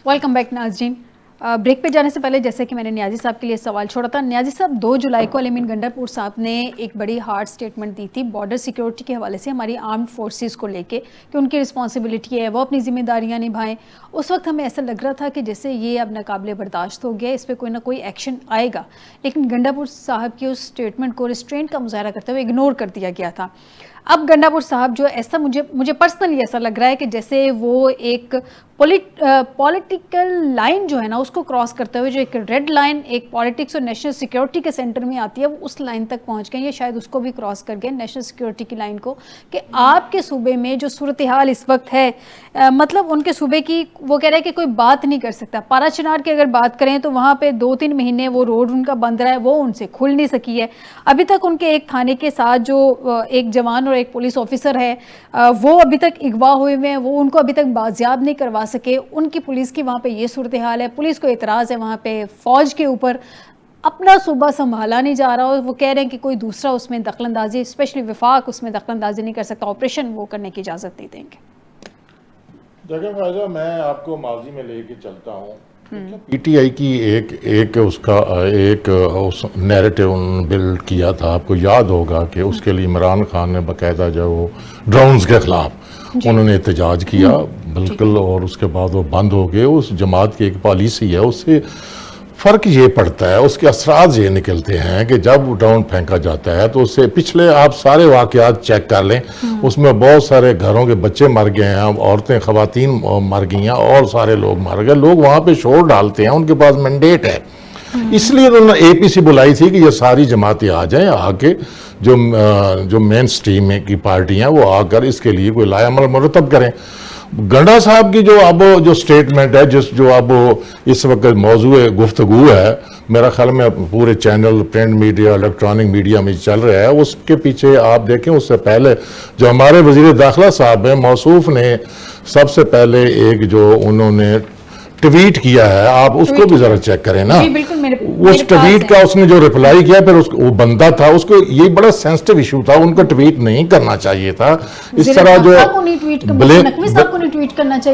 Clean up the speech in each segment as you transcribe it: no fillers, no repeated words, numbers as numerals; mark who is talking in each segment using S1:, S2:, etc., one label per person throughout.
S1: Welcome back ناظرین. Break پہ جانے سے پہلے جیسے کہ میں نے نیازی صاحب کے لیے سوال چھوڑا تھا. نیازی صاحب 2 جولائی کو علیم گنڈر پور صاحب نے ایک بڑی ہارڈ سٹیٹمنٹ دی تھی بارڈر سیکیورٹی کے حوالے سے ہماری آرمڈ فورسز کو لے کے کہ ان کی رسپانسبلٹی ہے وہ اپنی ذمہ داریاں نبھائیں. اس وقت ہمیں ایسا لگ رہا تھا کہ جیسے یہ اب ناقابل برداشت ہو گیا, اس پہ کوئی نہ کوئی ایکشن آئے گا, لیکن گنڈا پور صاحب کی اس سٹیٹمنٹ کو ریسٹرینٹ کا مظاہرہ کرتے ہوئے اگنور کر دیا گیا تھا. اب گنڈا پور صاحب جو ایسا مجھے پرسنلی ایسا لگ رہا ہے کہ جیسے وہ ایک پولیٹیکل لائن جو ہے نا اس کو کراس کرتے ہوئے جو ایک ریڈ لائن ایک پالیٹکس اور نیشنل سیکیورٹی کے سینٹر میں آتی ہے وہ اس لائن تک پہنچ گئے, یا شاید اس کو بھی کراس کر گئے نیشنل سیکیورٹی کی لائن کو, کہ آپ کے صوبے میں جو صورتحال اس وقت ہے, مطلب ان کے صوبے کی وہ کہہ رہے ہیں کہ کوئی بات نہیں کر سکتا. پارا چنار کی اگر بات کریں تو وہاں پہ 2-3 مہینے وہ روڈ ان کا بند رہا ہے, وہ ان سے کھل نہیں سکی ہے. ابھی تک ان کے ایک تھانے کے ساتھ جو ایک جوان اور ایک پولیس آفیسر ہے وہ ابھی تک اغوا ہوئے ہوئے ہیں, وہ ان کو ابھی تک بازیاب نہیں کروا سکے. ان کی پولیس کی وہاں پہ یہ صورتحال ہے, پولیس کو اعتراض ہے وہاں پہ فوج کے اوپر, اپنا صوبہ سنبھالا نہیں جا رہا, اور وہ کہہ رہے ہیں کہ کوئی دوسرا اس میں دخل اندازی, اسپیشلی وفاق اس میں دخل اندازی نہیں کر سکتا, آپریشن وہ کرنے کی اجازت نہیں دیں گے.
S2: دیکھیں فائدہ, میں آپ کو ماضی میں لے کے چلتا ہوں. پی ٹی آئی کی ایک اس کا ایک نیریٹو بلڈ کیا تھا, آپ کو یاد ہوگا کہ اس کے لیے عمران خان نے باقاعدہ جو وہ ڈرونز کے خلاف انہوں نے احتجاج کیا بالکل, اور اس کے بعد وہ بند ہو گئے. اس جماعت کی ایک پالیسی ہے, اس سے فرق یہ پڑتا ہے, اس کے اثرات یہ نکلتے ہیں کہ جب ڈرون پھینکا جاتا ہے تو اس سے پچھلے آپ سارے واقعات چیک کر لیں, اس میں بہت سارے گھروں کے بچے مر گئے ہیں, عورتیں خواتین مر گئی ہیں, اور سارے لوگ مر گئے. لوگ وہاں پہ شور ڈالتے ہیں, ان کے پاس مینڈیٹ ہے, اس لیے انہوں نے اے پی سی بلائی تھی کہ یہ ساری جماعتیں آ جائیں, آ کے جو مین سٹریم کی پارٹیاں وہ آ کر اس کے لیے کوئی لائحہ عمل مرتب کریں. گنڈا صاحب کی جو سٹیٹمنٹ ہے, جو اب اس وقت موضوع گفتگو ہے, میرا خیال میں پورے channel print media electronic media میں چل رہا ہے, اس کے پیچھے آپ دیکھیں اس سے پہلے جو ہمارے وزیر داخلہ صاحب ہیں موصوف نے سب سے پہلے ایک جو انہوں نے ٹویٹ کیا ہے, آپ اس کو بھی ذرا چیک کریں نا. اس ٹویٹ کا اس نے جو ریپلائی کیا, پھر وہ بندہ تھا, اس کو یہ بڑا سینسٹیو ایشو تھا, ان کو ٹویٹ نہیں کرنا چاہیے تھا. اس طرح جو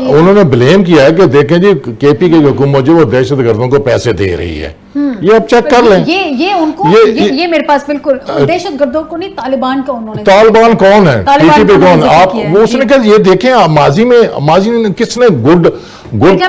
S2: انہوں نے بلیم کیا ہے کہ دیکھیں جی کے پی کی حکومت جو وہ دہشت گردوں کو پیسے دے رہی ہے, یہ آپ چیک کر لیں.
S1: یہ میرے پاس بالکل دہشت گردوں کو نہیں, طالبان کا انہوں نے.
S2: طالبان کون ہے, پی ٹی پی کون, آپ وہ اس نے کہا یہ دیکھیں ماضی میں کس نے گڈ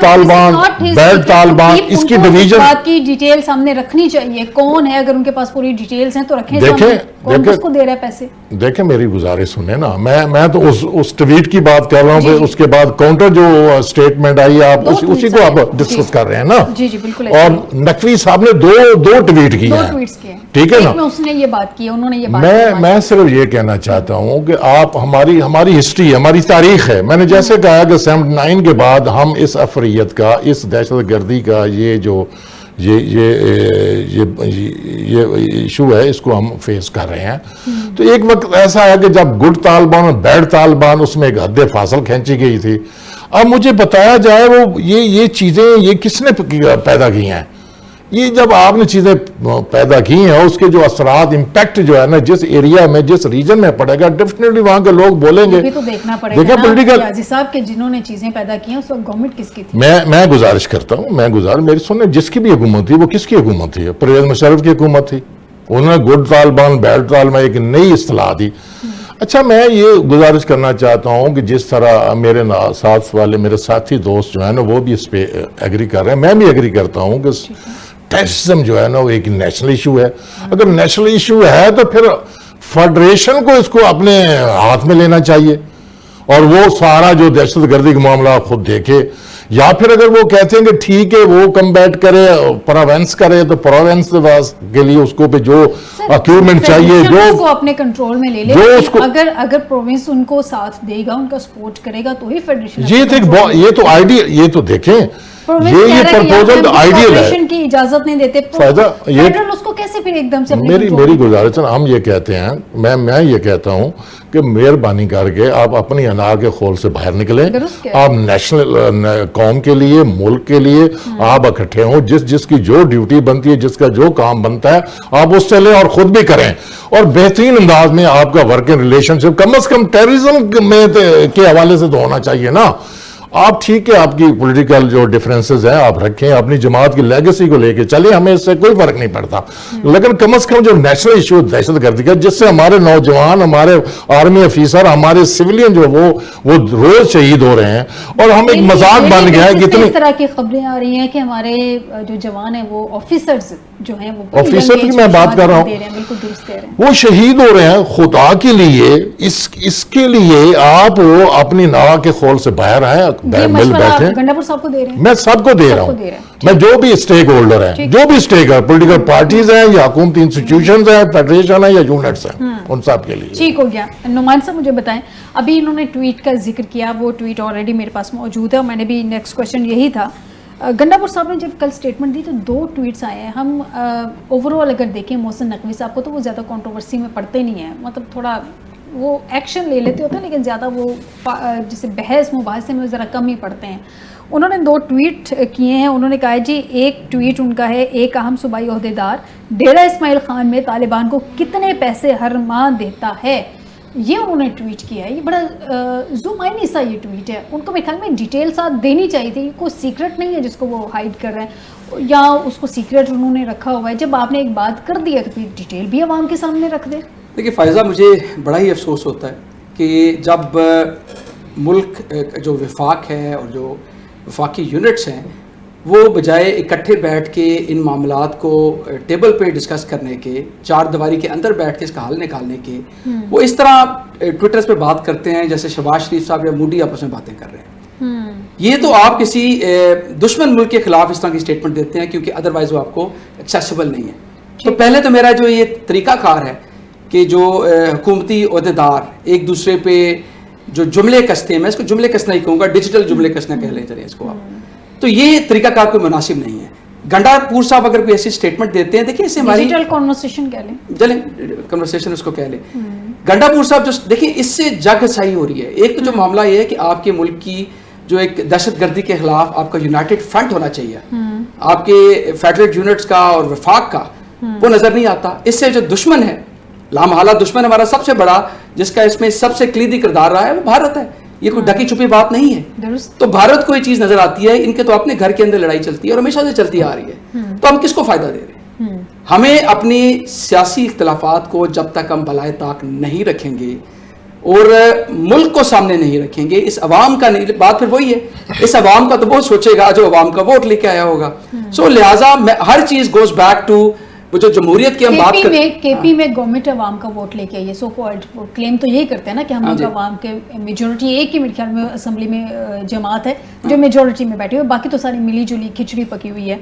S2: طالبان بیڈ طالبان اس کی ڈویژن
S1: بات کی ڈیٹیل سامنے رکھنی چاہیے, کون ہے, اگر ان کے پاس پوری ڈیٹیلز ہیں تو رکھیں سامنے, کون کس کو دے رہا ہے پیسے. دیکھیں
S2: میری گزارش سنیں نا, میں تو اس ٹویٹ کی بات کر رہا ہوں, پھر اس کے بعد کاؤنٹر جو سٹیٹمنٹ آئی آپ اسی کو آپ ڈسکس کر رہے ہیں نا.
S1: جی بالکل. اور
S2: نقوی صاحب نے دو ٹویٹ کیے ہیں, ٹھیک ہے نا,
S1: اس نے یہ بات کی, انہوں نے یہ بات.
S2: میں صرف یہ کہنا چاہتا ہوں کہ آپ ہماری ہسٹری ہماری تاریخ ہے. میں نے جیسے کہا کہ 79 کے بعد ہم اس افریت کا, اس دہشت گردی کا یہ ایشو ہے, اس کو ہم فیس کر رہے ہیں. تو ایک وقت ایسا ہے کہ جب گڈ طالبان اور بیڈ طالبان اس میں ایک حد فاصل کھینچی گئی تھی. اب مجھے بتایا جائے وہ یہ چیزیں یہ کس نے پیدا کی ہیں. یہ جب آپ نے چیزیں پیدا کی ہیں, اس کے جو اثرات امپیکٹ جو ہے نا جس ایریا میں جس ریجن میں پڑے گا, ڈیفینیٹلی وہاں کے لوگ بولیں گے.
S1: یہ تو دیکھنا پڑے گا پولیٹیکل حاجی صاحب کہ جنہوں نے چیزیں پیدا کی ہیں اس وقت گورنمنٹ کس کی تھی.
S2: میں گزارش کرتا ہوں, میری سنیں, جس کی بھی حکومت تھی وہ کس کی حکومت تھی, پرویز مشرف کی حکومت تھی. انہوں نے گڈ طالبان بیڈ طالبان ایک نئی اصطلاح دی. اچھا, میں یہ گزارش کرنا چاہتا ہوں کہ جس طرح میرے ساتھ والے میرے ساتھی دوست جو ہیں نا وہ بھی اس پہ ایگری کر رہے ہیں, میں بھی ایگری کرتا ہوں کہ ٹیررزم جو ہے نا وہ ایک نیشنل ایشو ہے. اگر نیشنل ایشو ہے تو پھر فیڈریشن کو اس کو اپنے ہاتھ میں لینا چاہیے, اور وہ سارا جو دہشت گردی کا معاملہ خود دیکھے, یا پھر اگر وہ کہتے ہیں کہ ٹھیک ہے وہ کمبیٹ کرے, پروینس کرے, تو پروینس کے لیے اس کو پہ جو اکیوپمنٹ چاہیے جو
S1: اپنے کنٹرول میں لے لے. اگر پروونس ان کو ساتھ دے گا, ان کا سپورٹ کرے گا تو ہی فیڈریشن.
S2: یہ تو آئیڈیا, یہ تو دیکھیں یہ پرپوزل آئیڈیل ہے
S1: کی اجازت نہیں دیتے فیڈرل اس کو کیسے پھر ایک دم سے.
S2: میری گزارش ہم یہ کہتے ہیں, میں یہ کہتا ہوں کہ مہربانی کر کے آپ اپنی انار کے خول سے باہر نکلیں. آپ نیشنل قوم کے لیے, ملک کے لیے آپ اکٹھے ہوں, جس کی جو ڈیوٹی بنتی ہے, جس کا جو کام بنتا ہے آپ اس سے لیں اور خود بھی کریں, اور بہترین انداز میں آپ کا ورکنگ ریلیشن شپ کم از کم ٹیررزم کے حوالے سے تو ہونا چاہیے نا. آپ ٹھیک ہے آپ کی پولیٹیکل جو ڈیفرنسز ہیں آپ رکھیں, اپنی جماعت کی لیگیسی کو لے کے چلیں, ہمیں اس سے کوئی فرق نہیں پڑتا, لیکن کم از کم جو نیشنل ایشو دہشت گردی کا, جس سے ہمارے نوجوان, ہمارے آرمی افیسر, ہمارے سویلین جو وہ روز شہید ہو رہے ہیں, اور ہم ایک مذاق بن گیا ہے کہ
S1: اس طرح کی خبریں آ رہی ہیں کہ ہمارے جو جوان ہیں وہ آفیسرز جو ہیں وہ
S2: آفیسر کی میں بات کر رہا ہوں,
S1: بالکل درست کہہ رہے ہیں,
S2: وہ شہید ہو رہے ہیں. خدا کے لیے اس کے لیے آپ وہ اپنی ناوا کے خول سے باہر آئیں, مل بیٹھیں.
S1: گنڈا صاحب کو دے رہے ہیں,
S2: میں سب کو دے رہا ہوں, میں جو بھی اسٹیک ہولڈر ہیں, جو بھی اسٹیک ہے, پولیٹیکل پارٹیز ہیں یا حکومتی انسٹیٹیوشنز ہیں, فیڈریشن ہیں یا یونٹس ہیں, ان سب کے لیے.
S1: ٹھیک ہو گیا. نعمان صاحب مجھے بتائیں, ابھی انہوں نے ٹویٹ کا ذکر کیا, وہ ٹویٹ آلریڈی میرے پاس موجود ہے, اور میں نے بھی نیکسٹ کوشچن یہی تھا. گنڈا پور صاحب نے جب کل سٹیٹمنٹ دی تو 2 ٹویٹس آئے ہیں. ہم اوورآل اگر دیکھیں محسن نقوی صاحب کو تو وہ زیادہ کنٹروورسی میں پڑتے نہیں ہیں, مطلب تھوڑا وہ ایکشن لے لیتے ہوتے ہیں لیکن زیادہ وہ جسے بحث مباحثے میں ذرا کم ہی پڑتے ہیں. انہوں نے 2 ٹویٹ کیے ہیں. انہوں نے کہا جی, ایک ٹویٹ ان کا ہے, ایک اہم صوبائی عہدیدار ڈیرہ اسماعیل خان میں طالبان کو کتنے پیسے ہر ماہ دیتا ہے, یہ انہوں نے ٹویٹ کیا ہے. یہ بڑا زومائنی سا یہ ٹویٹ ہے. ان کو میرے خیال میں ڈیٹیل ساتھ دینی چاہیے تھی. کوئی سیکرٹ نہیں ہے جس کو وہ ہائڈ کر رہے ہیں, یا اس کو سیکرٹ انہوں نے رکھا ہوا ہے. جب آپ نے ایک بات کر دی ہے تو پھر ڈیٹیل بھی عوام کے سامنے رکھ دیں.
S3: دیکھیے فائزہ, مجھے بڑا ہی افسوس ہوتا ہے کہ جب ملک جو وفاق ہے اور جو وفاقی یونٹس ہیں وہ بجائے اکٹھے بیٹھ کے ان معاملات کو ٹیبل پہ ڈسکس کرنے کے, 4 دیواری کے اندر بیٹھ کے اس کا حل نکالنے کے, وہ اس طرح ٹویٹرز پہ بات کرتے ہیں جیسے شہباز شریف صاحب یا مودی آپس میں باتیں کر رہے ہیں. یہ تو آپ کسی دشمن ملک کے خلاف اس طرح کی اسٹیٹمنٹ دیتے ہیں کیونکہ ادروائز وہ آپ کو ایکسیسیبل نہیں ہے. تو پہلے تو میرا جو یہ طریقہ کار ہے کہ جو حکومتی عہدیدار ایک دوسرے پہ جو جملے کستے ہیں, میں اس کو جملے کسنا ہی کہوں گا, ڈیجیٹل جملے کسنا کہہ لیں چلیں اس کو آپ, تو یہ طریقہ کار کوئی مناسب نہیں ہے. گنڈا پور صاحب اگر کوئی ایسی سٹیٹمنٹ دیتے ہیں, دیکھیں اس سے ہماری
S1: ڈیجیٹل کنورسیشن کہہ لیں,
S3: چلیں کنورسیشن اس کو کہہ لیں. گنڈا پور صاحب جو دیکھیں اس سے جگ سائی ہو رہی ہے. ایک تو جو معاملہ یہ ہے کہ آپ کے ملک کی جو ایک دہشت گردی کے خلاف آپ کا یونائٹڈ فرنٹ ہونا چاہیے, آپ کے فیڈرل یونٹس کا اور وفاق کا, وہ نظر نہیں آتا. اس سے جو دشمن ہے, لامحالہ دشمن ہمارا سب سے بڑا, جس کا اس میں سب سے کلیدی کردار رہا ہے, وہ بھارت ہے. یہ کوئی ڈھکی چھپی بات نہیں ہے. تو بھارت کو یہ چیز نظر آتی ہے, ان کے تو اپنے گھر کے اندر لڑائی چلتی ہے اور ہمیشہ سے چلتی آ رہی ہے. تو ہم کس کو فائدہ دے رہے ہیں؟ ہمیں اپنی سیاسی اختلافات کو جب تک ہم بالائے طاق نہیں رکھیں گے اور ملک کو سامنے نہیں رکھیں گے, اس عوام کا نہیں, بات پھر وہی ہے, اس عوام کا تو وہ سوچے گا جو عوام کا ووٹ لے کے آیا ہوگا. سو لہٰذا ہر چیز گوز بیک ٹو وہ جو جمہوریت کی ہم بات کرتے ہیں.
S1: کے پی میں گورنمنٹ عوام کا ووٹ لے کے آئی ہے, سو کالڈ کلیم تو یہی کرتے ہیں نا کہ ہم لوگ عوام کے میجورٹی, ایک ہی میرے خیال میں اسمبلی میں جماعت ہے جو میجورٹی میں بیٹھی ہوئی, باقی تو ساری ملی جلی کھچڑی پکی ہوئی ہے.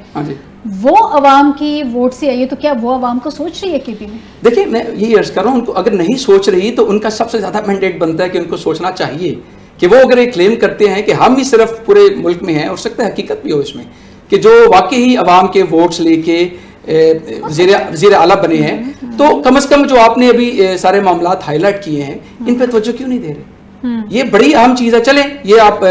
S1: وہ عوام کی ووٹ سے آئی ہے, تو کیا وہ عوام کو سوچ رہی ہے کے پی میں؟
S3: دیکھیں میں یہی عرض کر رہا ہوں, ان کو اگر نہیں سوچ رہی تو ان کا سب سے زیادہ مینڈیٹ بنتا ہے کہ ان کو سوچنا چاہیے کہ وہ اگر یہ کلیم کرتے ہیں کہ ہم ہی صرف پورے ملک میں ہیں, ہو سکتا ہے حقیقت بھی ہو اس میں, کہ جو واقعی عوام کے ووٹس لے کے وزیر اعلیٰ بنے ہیں, تو کم از کم جو آپ نے ابھی سارے معاملات ہائی لائٹ کیے ہیں ان پہ توجہ کیوں نہیں دے رہے؟ یہ بڑی اہم چیز ہے. چلیں یہ آپ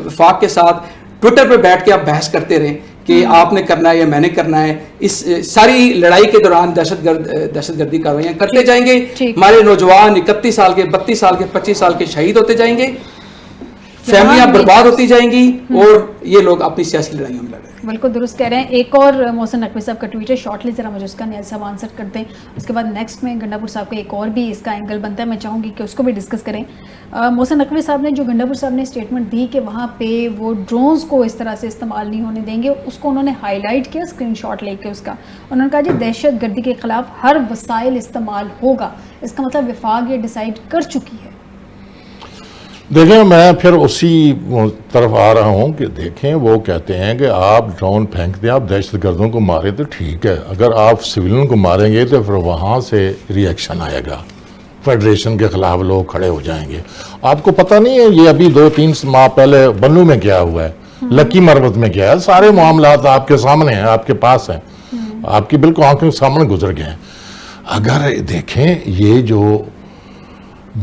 S3: وفاق کے ساتھ ٹویٹر پہ بیٹھ کے آپ بحث کرتے رہیں کہ آپ نے کرنا ہے یا میں نے کرنا ہے. اس ساری لڑائی کے دوران دہشت گردی کارروائیاں کرتے جائیں گے, ہمارے نوجوان 31 سال کے 32 سال کے 25 سال کے شہید ہوتے جائیں گے, فیملیاں برباد ہوتی جائیں گی, اور یہ لوگ اپنی سیاسی لڑائیوں میں لڑ رہے ہیں.
S1: بالکل درست کہہ رہے ہیں. ایک اور محسن نقوی صاحب کا ٹویٹ ہے, شارٹلی ذرا مجھے اس کا نیاز صاحب آنسر کر دیں, اس کے بعد نیکسٹ میں گنڈا پور صاحب کا ایک اور بھی اس کا اینگل بنتا ہے, میں چاہوں گی کہ اس کو بھی ڈسکس کریں. محسن نقوی صاحب نے جو گنڈا پور صاحب نے اسٹیٹمنٹ دی کہ وہاں پہ وہ ڈرونز کو اس طرح سے استعمال نہیں ہونے دیں گے, اس کو انہوں نے ہائی لائٹ کیا اسکرین شاٹ لے کے اس کا. انہوں نے کہا جی دہشت گردی کے خلاف ہر وسائل استعمال ہوگا, اس کا مطلب وفاق یہ ڈیسائیڈ کر چکی ہے.
S2: دیکھیں میں پھر اسی طرف آ رہا ہوں کہ دیکھیں وہ کہتے ہیں کہ آپ ڈرون پھینک دیں, آپ دہشت گردوں کو مارے تو ٹھیک ہے, اگر آپ سویلین کو ماریں گے تو پھر وہاں سے ری ایکشن آئے گا, فیڈریشن کے خلاف لوگ کھڑے ہو جائیں گے. آپ کو پتہ نہیں ہے یہ ابھی 2-3 ماہ پہلے بنو میں کیا ہوا ہے, لکی مربت میں کیا ہے, سارے معاملات آپ کے سامنے ہیں, آپ کے پاس ہیں, آپ کی بالکل آنکھوں کے سامنے گزر گئے ہیں. اگر دیکھیں یہ جو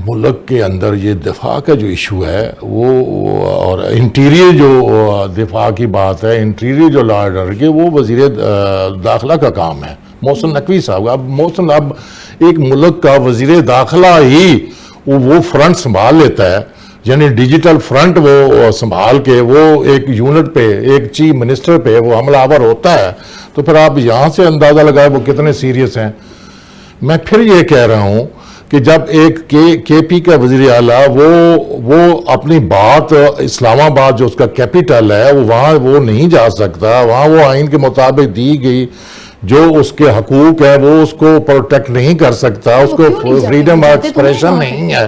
S2: ملک کے اندر یہ دفاع کا جو ایشو ہے وہ اور انٹیریئر جو دفاع کی بات ہے, انٹیریئر جو لا آرڈر کے, وہ وزیر داخلہ کا کام ہے, محسن نقوی صاحب. اب ایک ملک کا وزیر داخلہ ہی وہ فرنٹ سنبھال لیتا ہے, یعنی ڈیجیٹل فرنٹ وہ سنبھال کے وہ ایک یونٹ پہ ایک چیف منسٹر پہ وہ حملہ آور ہوتا ہے تو پھر آپ یہاں سے اندازہ لگائے وہ کتنے سیریس ہیں. میں پھر یہ کہہ رہا ہوں کہ جب ایک کے پی کا وزیر اعلیٰ وہ اپنی بات اسلام آباد جو اس کا کیپیٹل ہے وہاں وہ نہیں جا سکتا, وہاں وہ آئین کے مطابق دی گئی جو اس کے حقوق ہے وہ اس کو پروٹیکٹ نہیں کر سکتا, اس کو فریڈم آف ایکسپریشن نہیں ہے,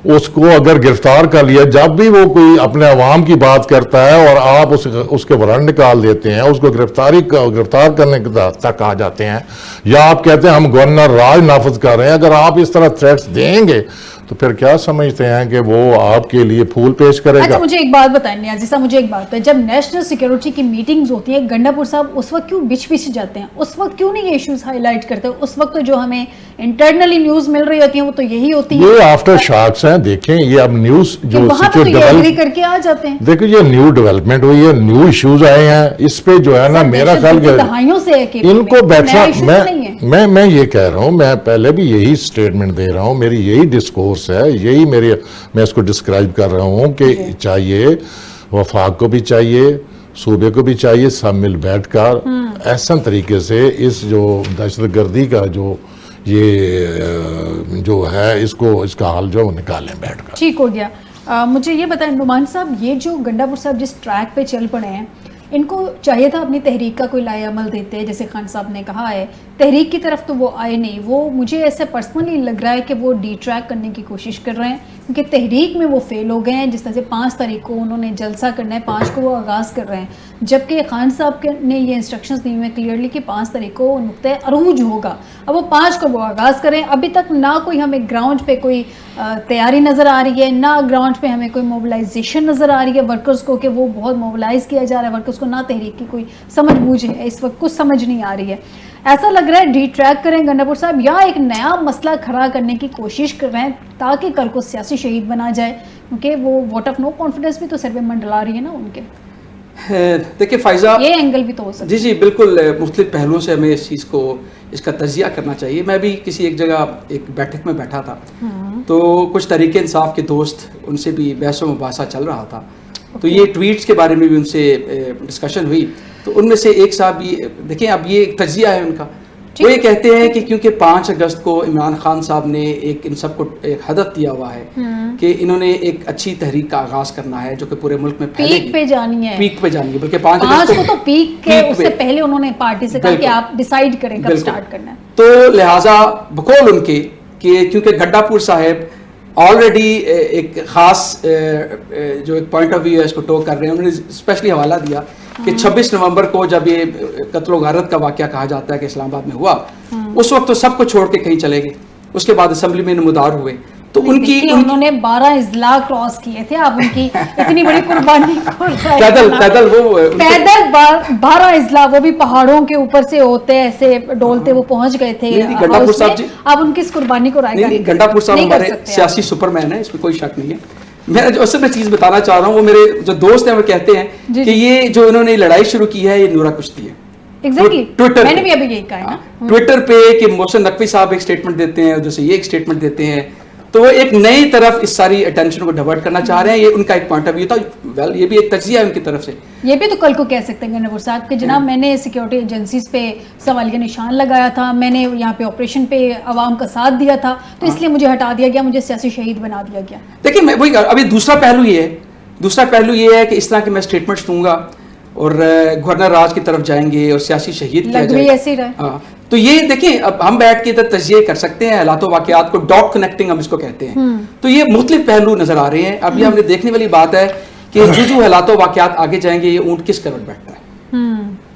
S2: اس کو اگر گرفتار کر لیا, جب بھی وہ کوئی اپنے عوام کی بات کرتا ہے اور آپ اس کے وارنٹ نکال دیتے ہیں, اس کو گرفتار کرنے تک آ جاتے ہیں, یا آپ کہتے ہیں ہم گورنر راج نافذ کر رہے ہیں, اگر آپ اس طرح تھریٹس دیں گے تو پھر کیا سمجھتے ہیں کہ وہ آپ کے لیے پھول پیش کرے گا؟
S1: اچھا مجھے ایک بات بتائیں نیازی صاحب, مجھے ایک بات بتائیں, جب نیشنل سیکیورٹی کی میٹنگز ہوتی ہیں گنڈا پور صاحب اس وقت کیوں بچ جاتے ہیں, اس وقت کیوں نہیں یہ ایشوز ہائی لائٹ کرتے, اس وقت تو جو ہمیں انٹرنلی نیوز مل رہی ہوتی ہیں وہ تو یہی ہوتی ہے,
S2: یہ آفٹر شاکس ہیں. دیکھیں یہ اب نیوز جو
S1: ایگری کر کے آ جاتے ہیں,
S2: دیکھیں یہ نیو ڈیولپمنٹ ہوئی ہے, نیو ایشوز آئے ہیں, اس پہ جو ہے نا میرا خیال
S1: دہائیوں سے ہے کہ
S2: ان کو بیٹھنا, میں یہ کہہ رہا ہوں, میں پہلے بھی یہی سٹیٹمنٹ دے رہا ہوں, میری یہی ڈسکورس ہے, یہی میں اس کو ڈسکرائب کر رہا ہوں کہ چاہیے وفاق کو بھی چاہیے, صوبے کو بھی چاہیے, سب مل بیٹھ کر احسن طریقے سے اس جو دہشت گردی کا جو ہے اس کا حل جو نکالیں بیٹھ کر.
S1: ٹھیک ہو گیا. مجھے یہ بتائیں نعمان صاحب, یہ جو گنڈا پور صاحب جس ٹریک پہ چل پڑے ہیں ان کو چاہیے تھا اپنی تحریک کا کوئی لائے عمل دیتے, جیسے خان صاحب نے کہا ہے تحریک کی طرف تو وہ آئے نہیں, وہ مجھے ایسے پرسنلی لگ رہا ہے کہ وہ ڈی ٹریک کرنے کی کوشش کر رہے ہیں کیونکہ تحریک میں وہ فیل ہو گئے ہیں. جس طرح سے 5 تاریخ کو انہوں نے جلسہ کرنا ہے, 5 کو وہ آغاز کر رہے ہیں, جبکہ خان صاحب نے یہ انسٹرکشنز دی ہوئے ہیں کلیئرلی کہ 5 تاریخ کو نقطۂ عروج ہوگا. اب وہ 5 کو وہ آغاز کریں, ابھی تک نہ کوئی ہمیں گراؤنڈ پہ کوئی تیاری نظر آ رہی ہے, نہ گراؤنڈ پہ ہمیں کوئی موبلائزیشن نظر آ رہی ہے ورکرز کو کہ وہ بہت موبلائز کیا جا رہا ہے ورکرز کو, نہ تحریک کی کوئی سمجھ بوجھ ہے اس وقت, کچھ سمجھ نہیں آ رہی ہے. ایسا لگ رہا ہے ڈی ٹریک کریں گنڈا پور صاحب یا ایک نیا مسئلہ کھڑا کرنے کی کوشش کر رہے ہیں تاکہ کل کو سیاسی شہید بنا جائے, کیونکہ وہ ووٹ آف نو کانفیڈنس بھی تو سر پہ منڈلا رہی ہے نا ان کے.
S3: دیکھیں فائزہ,
S1: یہ اینگل بھی تو ہو سکتا ہے.
S3: جی بالکل, مختلف پہلوؤں سے ہمیں اس کا تجزیہ کرنا چاہیے. میں بھی کسی ایک جگہ ایک بیٹھک میں بیٹھا تھا تو کچھ تحریک انصاف کے دوست, ان سے بھی بحث و مباحثہ چل رہا تھا, تو یہ ٹویٹس کے بارے میں بھی ان سے ڈسکشن ہوئی. تو ان میں سے ایک صاحب, یہ دیکھیں اب یہ ایک تجزیہ ہے ان کا, وہ یہ کہتے ہیں کہ کیونکہ 5 اگست کو عمران خان صاحب نے ان سب کو ایک ہدف دیا ہوا ہے کہ انہوں نے ایک اچھی تحریک کا آغاز کرنا ہے جو کہ پورے ملک میں پھیلے گی,
S1: پیک پہ جانی ہے,
S3: بلکہ 5 اگست
S1: کو تو پیک کے اس سے پہلے انہوں نے پارٹی سے کہا کہ آپ ڈیسائیڈ کریں کب سٹارٹ کرنا ہے.
S3: تو لہٰذا بقول ان کے کہ کیونکہ گنڈا پور صاحب آلریڈی ایک خاص جو ایک پوائنٹ آف ویو ہے اس کو ٹو کر رہے ہیں, انہوں نے اسپیشلی حوالہ دیا کہ 26 نومبر کو جب یہ قتل و غارت کا واقعہ کہا جاتا ہے کہ اسلام آباد میں ہوا, اس وقت تو سب کو چھوڑ کے کہیں چلے گئے, اس کے بعد اسمبلی میں نمودار ہوئے, تو
S1: انہوں نے 12 اضلاع کراس کیے تھے. آپ ان کی اتنی بڑی قربانی کو پیدل 12 اضلاع, وہ بھی پہاڑوں کے اوپر سے ہوتے ایسے ڈولتے وہ پہنچ گئے تھے. آپ ان کی اس قربانی کو رائے گا.
S3: گنڈا پور صاحب ہمارے سیاسی سپر مین ہے, اس میں کوئی شک نہیں ہے. میں جو اصل میں چیز بتانا چاہ رہا ہوں, وہ میرے جو دوست ہیں وہ کہتے ہیں کہ یہ جو انہوں نے لڑائی شروع کی ہے یہ نورا کشتی ہے.
S1: میں نے بھی ابھی یہی کہا ہے
S3: ٹویٹر پہ کہ محسن نقوی صاحب ایک سٹیٹمنٹ دیتے ہیں, جیسے یہ ایک سٹیٹمنٹ دیتے ہیں, تو وہ ایک نئی طرف اس ساری اٹینشن کو ڈیورٹ کرنا چاہ رہے ہیں. یہ ان کا ایک پوائنٹ آف ویو تھا. ویل یہ بھی ایک تجزیہ ہے ان کی طرف سے.
S1: یہ بھی تو کل کو کہہ سکتے ہیں گنڈا پور صاحب کہ جناب میں نے سیکیورٹی ایجنسیز پہ سوالیہ نشان لگایا تھا, میں نے یہاں پہ آپریشن پہ عوام کا ساتھ دیا تھا, تو اس لیے مجھے ہٹا دیا گیا, مجھے سیاسی شہید بنا دیا گیا.
S3: دیکھیں میں وہی ابھی دوسرا پہلو یہ ہے کہ اس طرح کے میں اسٹیٹمنٹس دوں گا اور گورنر راج کی طرف جائیں گے اور سیاسی شہید کیا جائے گا.
S1: ایسے ہی رہے.
S3: تو یہ دیکھیں اب ہم بیٹھ کے ادھر تجزیہ کر سکتے ہیں حالات و واقعات کو, ڈاٹ کنیکٹنگ ہم اس کو کہتے ہیں. تو یہ مختلف پہلو نظر آ رہے ہیں. اب یہ ہم نے دیکھنے والی بات ہے کہ جو حالات و واقعات آگے جائیں گے یہ اونٹ کس کروٹ بیٹھتا ہے.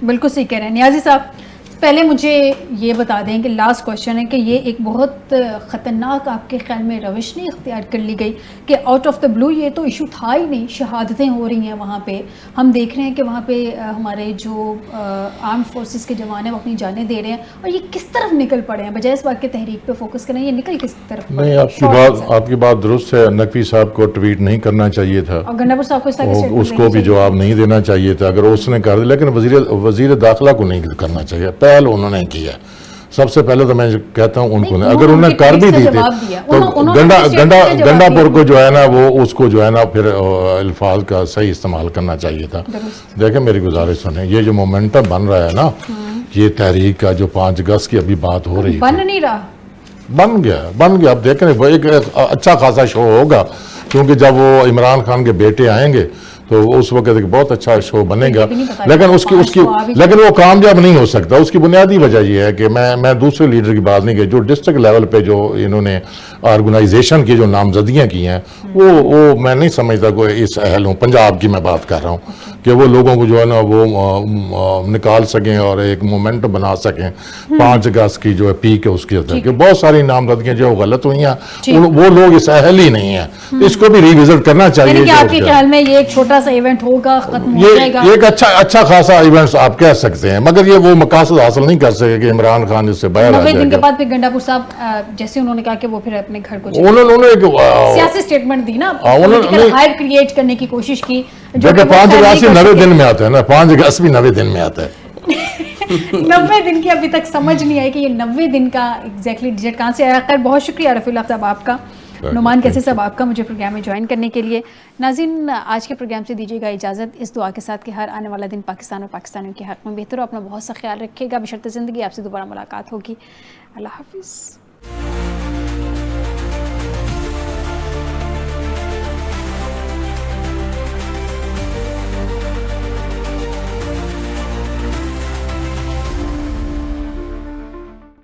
S1: بالکل صحیح کہہ رہے ہیں نیازی صاحب. پہلے مجھے یہ بتا دیں کہ لاسٹ کوشچن ہے کہ یہ ایک بہت خطرناک آپ کے خیال میں روش نہیں اختیار کر لی گئی کہ آؤٹ آف دا بلو یہ تو ایشو تھا ہی نہیں, شہادتیں ہو رہی ہیں وہاں پہ, ہم دیکھ رہے ہیں کہ وہاں پہ ہمارے جو آرم فورسز کے جوان ہیں وہ اپنی جانیں دے رہے ہیں, اور یہ کس طرف نکل پڑے ہیں بجائے اس بات کے تحریک پہ فوکس کریں, یہ نکل کس طرف پڑے؟
S2: نہیں, آپ کی بات درست ہے. نقوی صاحب کو ٹویٹ نہیں کرنا چاہیے تھا,
S1: اور گنڈا پور صاحب کو
S2: اس کو بھی جواب نہیں دینا چاہیے تھا اگر اس نے کر دیا, لیکن وزیر داخلہ کو نہیں کرنا چاہیے. پہل انہوں نے کیا, سب سے پہلے تو میں کہتا ہوں ان کو
S1: نہیں،
S2: اگر انہوں نے کر بھی دی تھی تو گنڈا پور کو جو ہے نا وہ اس کو جو ہے نا پھر الفاظ کا صحیح استعمال کرنا چاہیے تھا. دیکھیں میری گزارش سنیں, یہ جو مومنٹم بن رہا ہے نا, یہ تحریک کا جو 5 اگست کی ابھی بات ہو رہی ہے,
S1: بن نہیں رہا,
S2: بن گیا. اب دیکھیں ایک اچھا خاصا شو ہوگا, کیونکہ جب وہ عمران خان کے بیٹے آئیں گے تو اس وقت ایک بہت اچھا شو بنے گا, لیکن وہ کامیاب نہیں ہو سکتا. اس کی بنیادی وجہ یہ ہے کہ میں دوسرے لیڈر کی بات نہیں کی, جو ڈسٹرکٹ لیول پہ جو انہوں نے آرگنائزیشن کی جو نامزدگیاں کی ہیں وہ میں نہیں سمجھتا کوئی اس اہل ہوں. پنجاب کی میں بات کر رہا ہوں کہ وہ لوگوں کو جو ہے نا وہ نکال سکیں اور ایک مومنٹ بنا سکیں. 5 اگست کی جو ہے پیک ہے اس کے اندر کہ بہت ساری نامزدگیاں جو غلط ہوئی ہیں, وہ لوگ اس اہل ہی نہیں ہیں. اس کو بھی ریوزٹ کرنا چاہیے.
S1: آپ کے خیال میں یہ ایک چھوٹا سا ایونٹ ہوگا, ختم ہو جائے گا,
S2: یہ ایک اچھا خاصا ایونٹ آپ کہہ سکتے ہیں, مگر یہ وہ مقاصد حاصل نہیں کر سکے کہ عمران خان اس سے باہر آ
S1: 90
S2: جائے
S1: دن کے
S2: گا.
S1: بعد پھر گنڈا پور صاحب جیسے انہوں نے کہا کہ وہ پھر اپنے گھر کو
S2: انہوں نے
S1: سیاسی اسٹیٹمنٹ دی نا, پولیٹیکل ہائپ کریٹ کرنے کی کوشش کی.
S2: جو کہ 5 اگست 90 دن میں آتا ہے نا, 5 اگست بھی 90 دن میں آتا ہے.
S1: 90 دن کی ابھی تک سمجھ نہیں آئی کہ یہ 90 دن کا ایگزیکٹلی ڈیجٹ کہاں سے آیا. خیر بہت شکریہ رفیع اللہ صاحب آپ کا, نعمان کیسے صاحب آپ کا, مجھے پروگرام میں جوائن کرنے کے لیے. ناظرین آج کے پروگرام سے دیجیے گا اجازت, اس دعا کے ساتھ کہ ہر آنے والا دن پاکستان اور پاکستانیوں کے حق میں بہتر ہو. اپنا بہت سا خیال رکھیے گا, بشرط زندگی آپ سے دوبارہ ملاقات ہوگی. اللہ حافظ.